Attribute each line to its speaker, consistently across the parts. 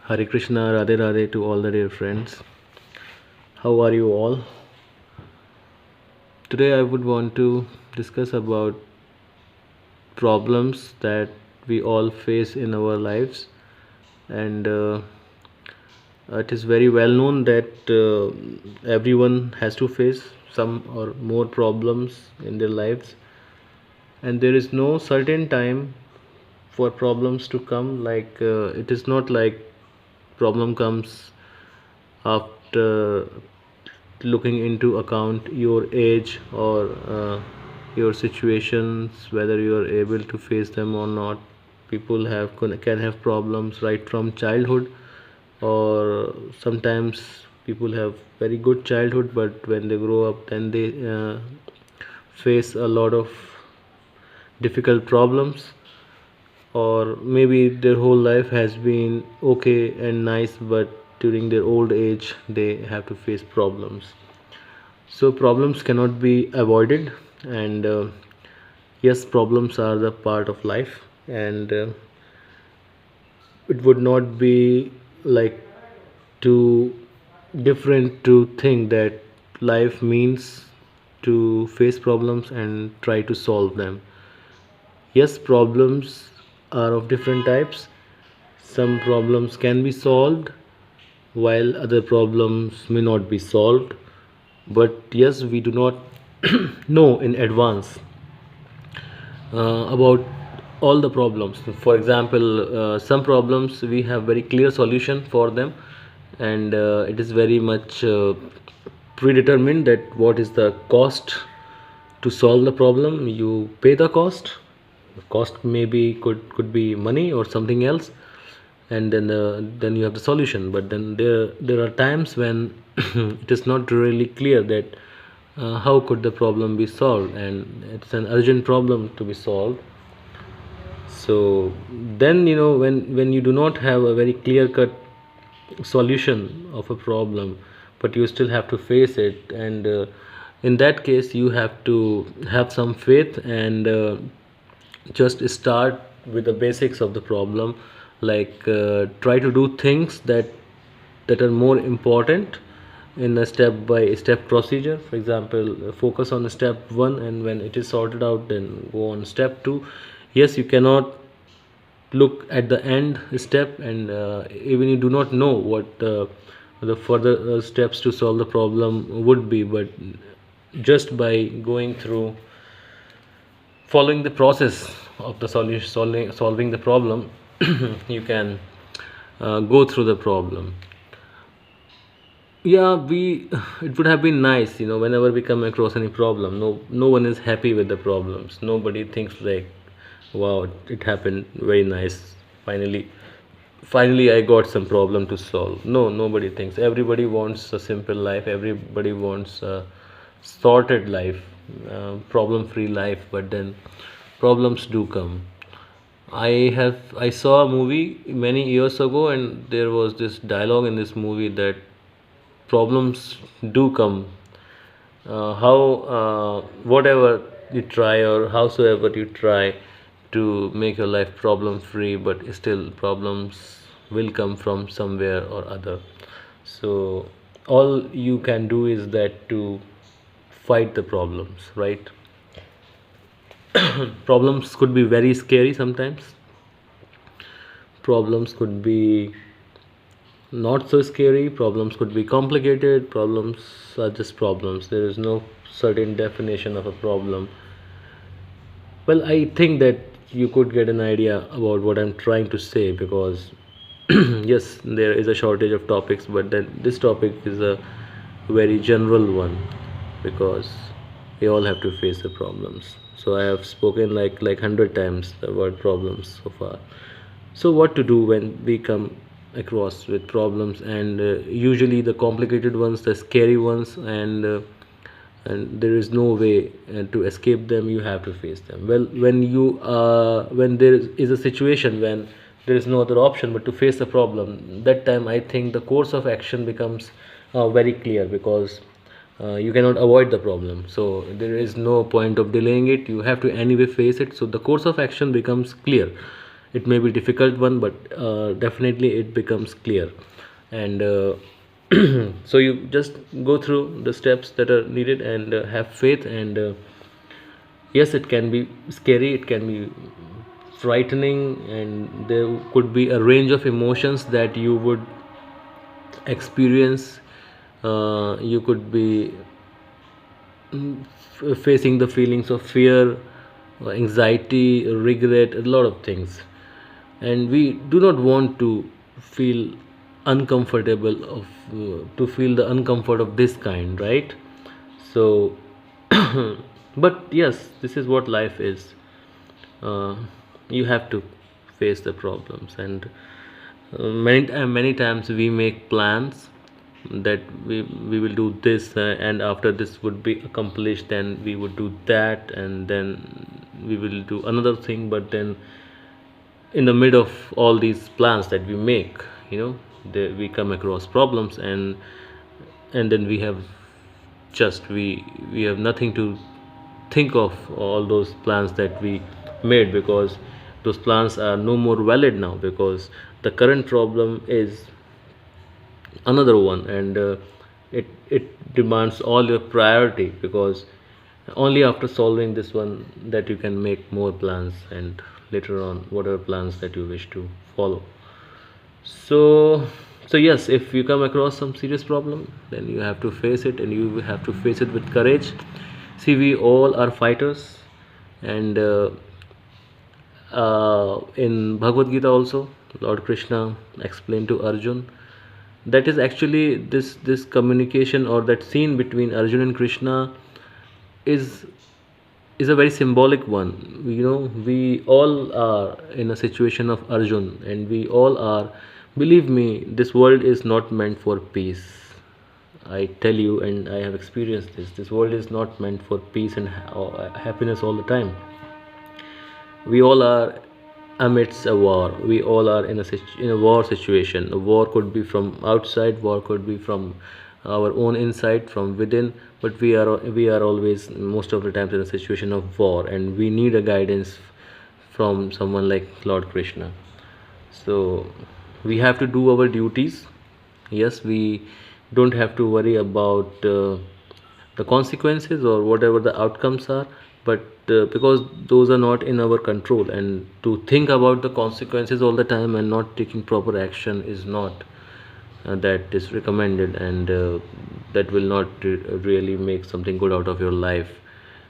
Speaker 1: Hare Krishna, Radhe Radhe to all the dear friends. How are you all? Today I would want to discuss about problems that we all face in our lives, and it is very well known that everyone has to face some or more problems in their lives, and there is no certain time for problems to come. It is not like problem comes after looking into account your age or your situations, whether you are able to face them or not. People can have problems right from childhood, or sometimes people have very good childhood, but when they grow up then they face a lot of difficult problems, or maybe their whole life has been okay and nice, but during their old age they have to face problems. So problems cannot be avoided, and yes, problems are the part of life, and it would not be like too different to think that life means to face problems and try to solve them. Yes, problems are of different types. Some problems can be solved, while other problems may not be solved. But yes, we do not know in advance about all the problems. For example, some problems we have very clear solution for them, and it is very much predetermined that what is the cost to solve the problem. You pay the cost. The cost maybe could be money or something else, and then you have the solution. But then there are times when it is not really clear that how could the problem be solved, and it's an urgent problem to be solved. So then, when you do not have a very clear cut solution of a problem, but you still have to face it, and in that case you have to have some faith, and just start with the basics of the problem. Try to do things that are more important in a step by step procedure. For example, focus on step 1, and when it is sorted out, then go on step 2. Yes, you cannot look at the end step, and even you do not know what the further steps to solve the problem would be, but just by going through, following the process of the solution, solving the problem, you can go through the problem. Yeah, we it would have been nice, whenever we come across any problem, no one is happy with the problems. Nobody thinks like, wow, it happened very nice, finally I got some problem to solve. No, nobody thinks. Everybody wants a simple life, everybody wants a sorted life, problem free life, but then problems do come. I saw a movie many years ago, and there was this dialogue in this movie that problems do come. How whatever you try, or howsoever you try to make your life problem free, but still problems will come from somewhere or other. So all you can do is that to fight the problems, right? Problems could be very scary sometimes. Problems could be not so scary. Problems could be complicated. Problems are just problems. There is no certain definition of a problem. Well, I think that you could get an idea about what I'm trying to say, because yes, there is a shortage of topics, but then this topic is a very general one, because we all have to face the problems. So I have spoken like 100 times the word problems so far. So what to do when we come across with problems, and usually the complicated ones, the scary ones, and there is no way to escape them. You have to face them. Well, when there is a situation when there is no other option but to face the problem, that time I think the course of action becomes very clear, because you cannot avoid the problem, so there is no point of delaying it. You have to anyway face it, so the course of action becomes clear. it may be difficult one, but definitely it becomes clear. And so you just go through the steps that are needed, and have faith. And yes, it can be scary, it can be frightening, and there could be a range of emotions that you would experience. You could be facing the feelings of fear, anxiety, regret, a lot of things. And we do not want to feel uncomfortable of to feel the uncomfort of this kind, right? So but yes, this is what life is. uh, you have to face the problems. And many times we make plans that we will do this, and after this would be accomplished, then we would do that, and then we will do another thing. But then in the mid of all these plans that we make, we come across problems, and then we have nothing to think of all those plans that we made, because those plans are no more valid now, because the current problem is another one. And it demands all your priority, because only after solving this one that you can make more plans, and later on whatever plans that you wish to follow. So yes, if you come across some serious problem, then you have to face it, and you have to face it with courage. See, we all are fighters. And in Bhagavad Gita also, Lord Krishna explained to Arjun that is actually this communication, or that scene between Arjun and Krishna is is a very symbolic one. We all are in a situation of Arjun, and we all are, believe me, this world is not meant for peace. I tell you, and I have experienced this world is not meant for peace and happiness all the time. We all are amidst a war. We all are in a war situation. A war could be from outside, war could be from our own inside, from within. But we are always, most of the times, in a situation of war, and we need a guidance from someone like Lord Krishna. So we have to do our duties. Yes, we don't have to worry about the consequences or whatever the outcomes are. But because those are not in our control, and to think about the consequences all the time and not taking proper action is not that is recommended, and that will not really make something good out of your life.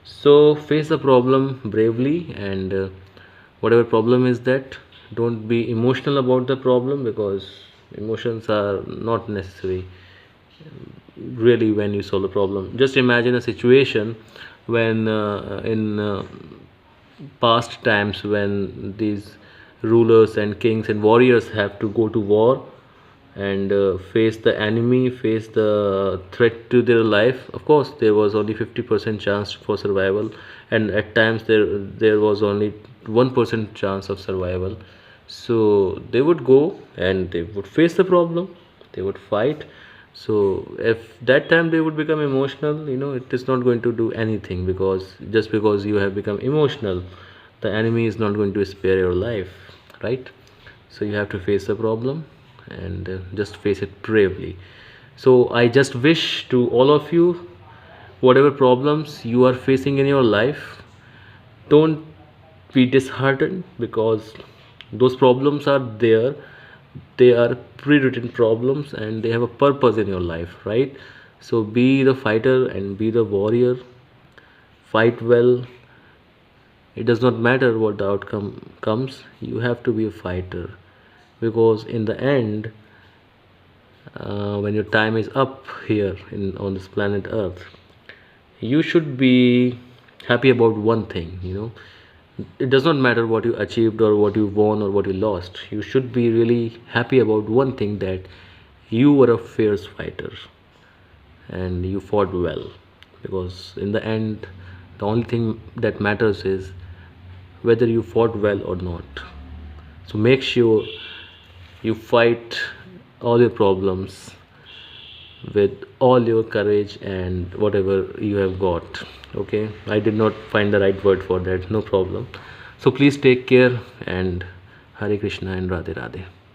Speaker 1: So face the problem bravely, and whatever problem is that, don't be emotional about the problem, because emotions are not necessary really when you solve the problem. Just imagine a situation when in past times, when these rulers and kings and warriors have to go to war, and face the enemy, face the threat to their life. Of course, there was only 50% chance for survival, and at times there was only 1% chance of survival. So they would go and they would face the problem, they would fight. So if that time they would become emotional, it is not going to do anything, because just because you have become emotional, the enemy is not going to spare your life, right? So you have to face the problem, and just face it bravely. So I just wish to all of you, whatever problems you are facing in your life, don't be disheartened, because those problems are there. They are pre-written problems, and they have a purpose in your life, right? So be the fighter and be the warrior. Fight well. It does not matter what the outcome comes, you have to be a fighter, because in the end, when your time is up here on this planet Earth, you should be happy about one thing. It does not matter what you achieved or what you won or what you lost. You should be really happy about one thing, that you were a fierce fighter and you fought well. Because in the end, the only thing that matters is whether you fought well or not. So make sure you fight all your problems with all your courage and whatever you have got. Okay, I did not find the right word for that, no problem. So please take care, and Hare Krishna and Radhe Radhe.